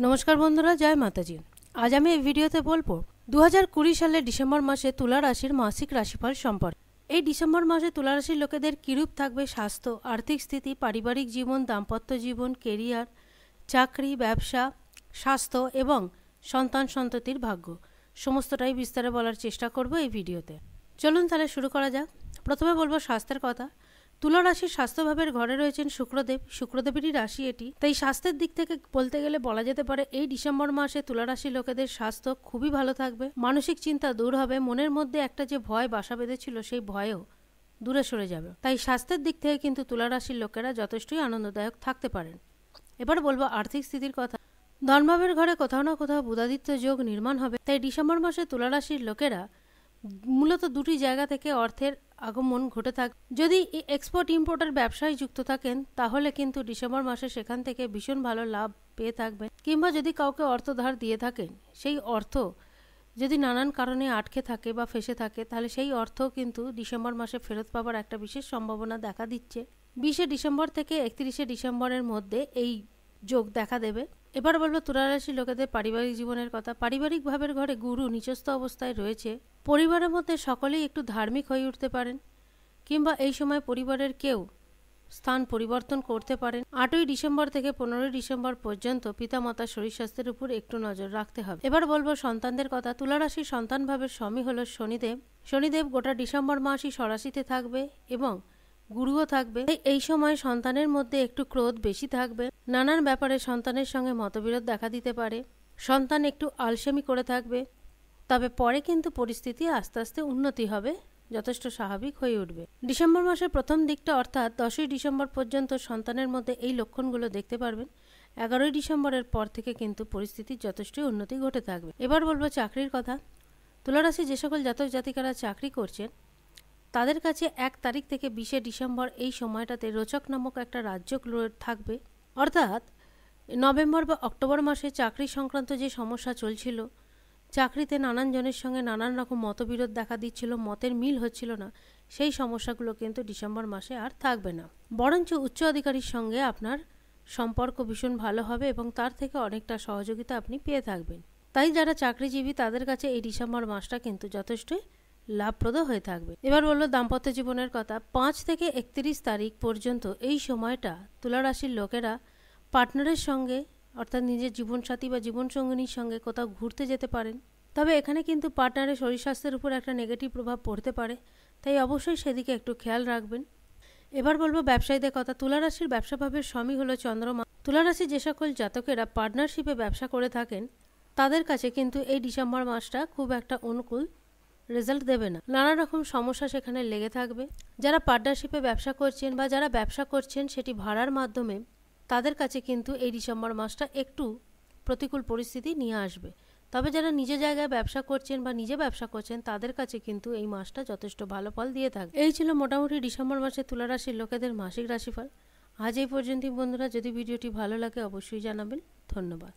নমস্কার বন্ধুরা, জয় মাতাজি। আজ আমি এই ভিডিওতে বলবো 2020 সালের ডিসেম্বর মাসে তুলা রাশির মাসিক রাশিফল সম্পর্কে। এই ডিসেম্বর মাসে তুলা রাশির লোকেদের কিরূপ থাকবে স্বাস্থ্য, আর্থিক স্থিতি, পারিবারিক জীবন, দাম্পত্য জীবন, কেরিয়ার, চাকরি, ব্যবসা, স্বাস্থ্য এবং সন্তান সন্ততির ভাগ্য সমস্তটাই বিস্তারে বলার চেষ্টা করব এই ভিডিওতে। চলুন তাহলে শুরু করা যাক। প্রথমে বলবো স্বাস্থ্যের কথা। তুলা রাশির স্বাস্থ্যভাবের ঘরে রয়েছেন শুক্রদেব। শুক্রদেবেরই রাশি এটি, তাই স্বাস্থ্যের দিক থেকে বলতে গেলে বলা যেতে পারে এই ডিসেম্বর মাসে তুলা রাশির লোকেদের স্বাস্থ্য খুবই ভালো থাকবে। মানসিক চিন্তা দূর হবে, মনের মধ্যে একটা যে ভয় বাসা বেঁধেছিল সেই ভয়ও দূরে সরে যাবে। তাই স্বাস্থ্যের দিক থেকে কিন্তু তুলা রাশির লোকেরা যথেষ্টই আনন্দদায়ক থাকতে পারেন। এবার বলবো আর্থিক স্থিতির কথা। ধনভাবের ঘরে কোথাও না কোথাও বুধাদিত্য যোগ নির্মাণ হবে, তাই ডিসেম্বর মাসে তুলা রাশির লোকেরা মূলত দুটি জায়গা থেকে অর্থের আগমন ঘটে থাকে। যদি এক্সপোর্ট ইম্পোর্টের ব্যবসায় যুক্ত থাকেন তাহলে কিন্তু ডিসেম্বর মাসে সেখান থেকে ভীষণ ভালো লাভ পেয়ে থাকবেন। কিংবা যদি কাউকে অর্থ ধার দিয়ে থাকেন, সেই অর্থ যদি নানান কারণে আটকে থাকে বা ফেসে থাকে, তাহলে সেই অর্থ কিন্তু ডিসেম্বর মাসে ফেরত পাওয়ার একটা বিশেষ সম্ভাবনা দেখা দিচ্ছে। 20 ডিসেম্বর থেকে 31 ডিসেম্বরের মধ্যে এই যোগ দেখা দেবে। এবার বলবো তুলা রাশির লোকেদের পারিবারিক জীবনের কথা। পারিবারিক ভাবের ঘরে গুরু নিচস্থ অবস্থায় রয়েছে। পরিবারের মধ্যে সকলেই একটু ধার্মিক হয়ে উঠতে পারেন, কিংবা এই সময় পরিবারের কেউ স্থান পরিবর্তন করতে পারেন। 8ই ডিসেম্বর থেকে 15ই ডিসেম্বর পর্যন্ত পিতামাতার শরীর স্বাস্থ্যের উপর একটু নজর রাখতে হবে। এবার বলবো সন্তানদের কথা। তুলা রাশির সন্তান ভাবের স্বামী হলো শনিদেব। শনিদেব গোটা ডিসেম্বর মাসই স্বরাশিতে থাকবে এবং গুরুও থাকবে। এই সময় সন্তানের মধ্যে একটু ক্রোধ বেশি থাকবে। নানান ব্যাপারে সন্তানের সঙ্গে মতবিরোধ দেখা দিতে পারে। সন্তান একটু আলসেমি করে থাকবে, তবে পরে কিন্তু পরিস্থিতি আস্তে আস্তে উন্নতি হবে, যথেষ্ট স্বাভাবিক হয়ে উঠবে। ডিসেম্বর মাসের প্রথম দিকটা অর্থাৎ 10ই ডিসেম্বর পর্যন্ত সন্তানের মধ্যে এই লক্ষণগুলো দেখতে পারবেন। 11ই ডিসেম্বরের পর থেকে কিন্তু পরিস্থিতির যথেষ্টই উন্নতি ঘটে থাকবে। এবার বলবো চাকরির কথা। তুলারাশি যে সকল জাতক জাতিকারা চাকরি করছেন তাদের কাছে 1 তারিখ থেকে 20 ডিসেম্বর এই সময়টাতে রোচক নামক একটা রাজ্য থাকবে। অর্থাৎ নভেম্বর বা অক্টোবর মাসে চাকরি সংক্রান্ত যে সমস্যা চলছিল, চাকরিতে নানান জনের সঙ্গে নানান রকম মতবিরোধ দেখা দিচ্ছিল, মতের মিল হচ্ছিল না, সেই সমস্যাগুলো কিন্তু ডিসেম্বর মাসে আর থাকবে না। বরঞ্চ উচ্চ অধিকারীর সঙ্গে আপনার সম্পর্ক ভীষণ ভালো হবে এবং তার থেকে অনেকটা সহযোগিতা আপনি পেয়ে থাকবেন। তাই যারা চাকরিজীবী তাদের কাছে এই ডিসেম্বর মাসটা কিন্তু যথেষ্টই লাভপ্রদ হয়ে থাকবে। এবার বললো দাম্পত্য জীবনের কথা। 5 থেকে 31 তারিখ পর্যন্ত এই সময়টা তুলা রাশির লোকেরা পার্টনারের সঙ্গে অর্থাৎ নিজের জীবনসাথী বা জীবনসঙ্গিনীর সঙ্গে কোথাও ঘুরতে যেতে পারেন। তবে এখানে কিন্তু পার্টনারের শরীর স্বাস্থ্যের উপর একটা নেগেটিভ প্রভাব পড়তে পারে, তাই অবশ্যই সেদিকে একটু খেয়াল রাখবেন। এবার বলবো ব্যবসায়ীদের কথা। তুলা রাশির ব্যবসাভাবের স্বামী হলো চন্দ্রমা। তুলা রাশি যে সকল জাতকেরা পার্টনারশিপে ব্যবসা করে থাকেন তাদের কাছে কিন্তু এই ডিসেম্বর মাসটা খুব একটা অনুকূল রেজাল্ট দেবে না। নানা রকম সমস্যা সেখানে লেগে থাকবে। যারা পার্টনারশিপে ব্যবসা করছেন বা যারা ব্যবসা করছেন সেটি ভাড়ার মাধ্যমে, তাদের কাছে কিন্তু এই ডিসেম্বর মাসটা একটু প্রতিকূল পরিস্থিতি নিয়ে আসবে। তবে যারা নিজে জায়গায় ব্যবসা করছেন বা নিজে ব্যবসা করছেন তাদের কাছে কিন্তু এই মাসটা যথেষ্ট ভালো ফল দিয়ে থাকবে। এই ছিল মোটামুটি ডিসেম্বর মাসে তুলা রাশির লোকেদের মাসিক রাশিফল। আজ এই পর্যন্তই বন্ধুরা। যদি ভিডিওটি ভালো লাগে অবশ্যই জানাবেন। ধন্যবাদ।